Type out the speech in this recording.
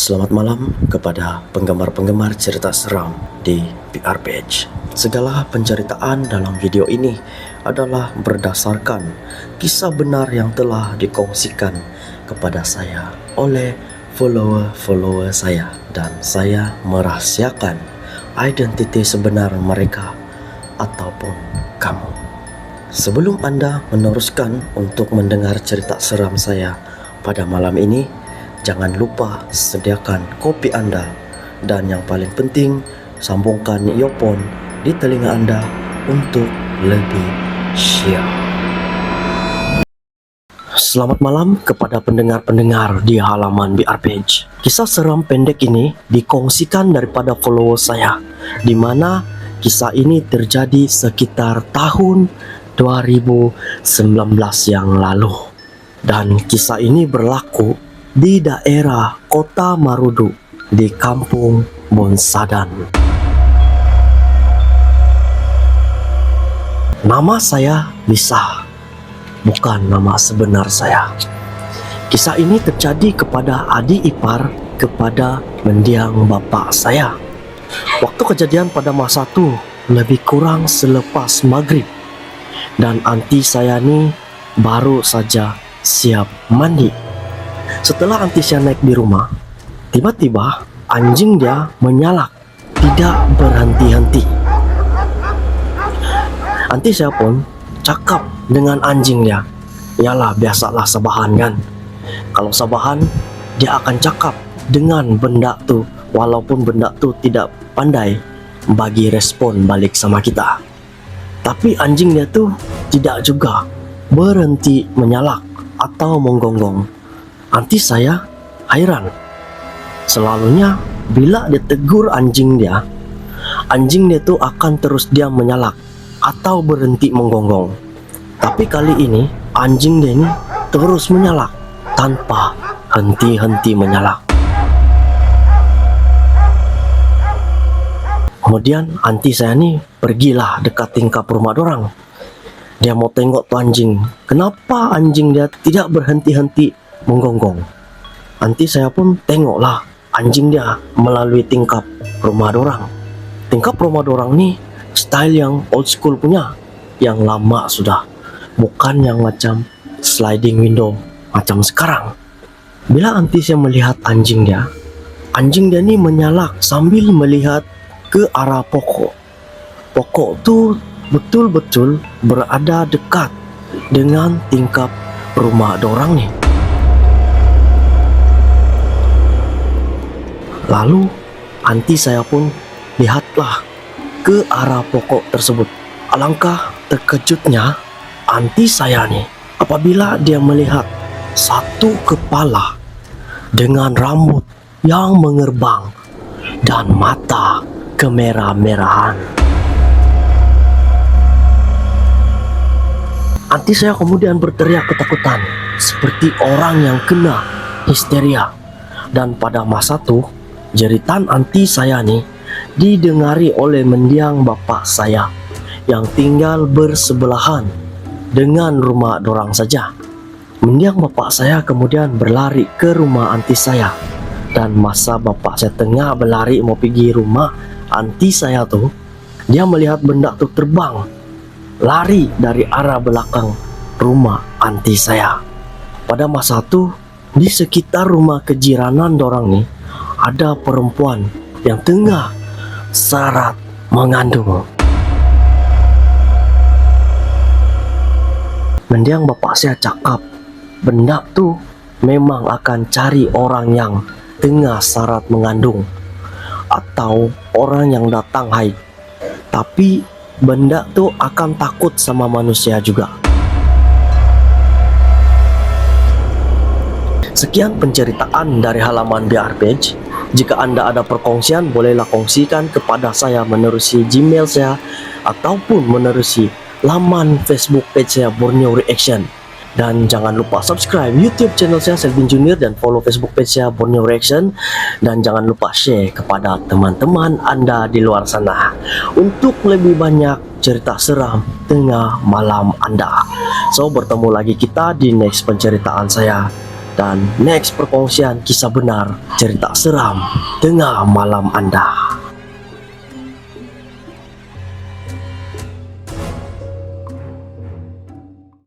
Selamat malam kepada penggemar-penggemar cerita seram di PR Page. Segala penceritaan dalam video ini adalah berdasarkan kisah benar yang telah dikongsikan kepada saya oleh follower-follower saya, dan saya merahasiakan identiti sebenar mereka ataupun kamu. Sebelum Anda meneruskan untuk mendengar cerita seram saya pada malam ini, jangan lupa sediakan kopi Anda, dan yang paling penting, sambungkan earphone di telinga Anda untuk lebih syok. Selamat malam kepada pendengar-pendengar di halaman BR Page. Kisah seram pendek ini dikongsikan daripada follower saya, di mana kisah ini terjadi sekitar tahun 2019 yang lalu. Dan kisah ini berlaku di daerah Kota Marudu di Kampung Bonsadan. Nama saya Lisa, bukan nama sebenar saya. Kisah ini terjadi kepada adik ipar kepada mendiang bapak saya. Waktu kejadian pada masa itu lebih kurang selepas maghrib, dan anti saya ni baru saja siap mandi. Setelah anti saya naik di rumah, tiba-tiba anjing dia menyalak, tidak berhenti-henti. Anti saya pun cakap dengan anjing dia. Yalah, biasalah sabahan kan. Kalau sabahan, dia akan cakap dengan benda tu, walaupun benda tu tidak pandai bagi respon balik sama kita. Tapi anjing dia tu tidak juga berhenti menyalak atau menggonggong. Anti saya hairan. Selalunya bila dia tegur anjing dia tu akan terus diam menyalak atau berhenti menggonggong. Tapi kali ini anjing dia ni terus menyalak tanpa henti-henti menyalak. Kemudian anti saya ni pergilah dekat tingkap rumah dorang. Dia mau tengok tu anjing, kenapa anjing dia tidak berhenti-henti menggonggong. Anti saya pun tengoklah anjing dia melalui tingkap rumah dorang. Tingkap rumah dorang ni style yang old school punya, yang lama sudah, bukan yang macam sliding window macam sekarang. Bila anti saya melihat anjing dia ni menyalak sambil melihat ke arah pokok. Pokok tu betul-betul berada dekat dengan tingkap rumah dorang ni. Lalu anti saya pun lihatlah ke arah pokok tersebut. Alangkah terkejutnya anti saya ni apabila dia melihat satu kepala dengan rambut yang mengerbang dan mata kemerah-merahan. Anti saya kemudian berteriak ketakutan seperti orang yang kena histeria. Dan pada masa itu jeritan anti saya ni didengari oleh mendiang bapak saya yang tinggal bersebelahan dengan rumah dorang saja. Mendiang bapak saya kemudian berlari ke rumah anti saya, dan masa bapak saya tengah berlari mau pergi rumah anti saya tu, dia melihat benda tu terbang lari dari arah belakang rumah anti saya. Pada masa tu di sekitar rumah kejiranan dorang ni ada perempuan yang tengah syarat mengandung. Mendiang bapak saya cakap benda tu memang akan cari orang yang tengah syarat mengandung atau orang yang datang haid, tapi benda tu akan takut sama manusia juga. Sekian penceritaan dari halaman BR Page. Jika Anda ada perkongsian, bolehlah kongsikan kepada saya menerusi Gmail saya ataupun menerusi laman Facebook page saya Borneo Reaction. Dan jangan lupa subscribe YouTube channel saya Selvin Junior dan follow Facebook page saya Borneo Reaction. Dan jangan lupa share kepada teman-teman Anda di luar sana untuk lebih banyak cerita seram tengah malam Anda. So bertemu lagi kita di next penceritaan saya. Dan next perkongsian kisah benar cerita seram tengah malam Anda.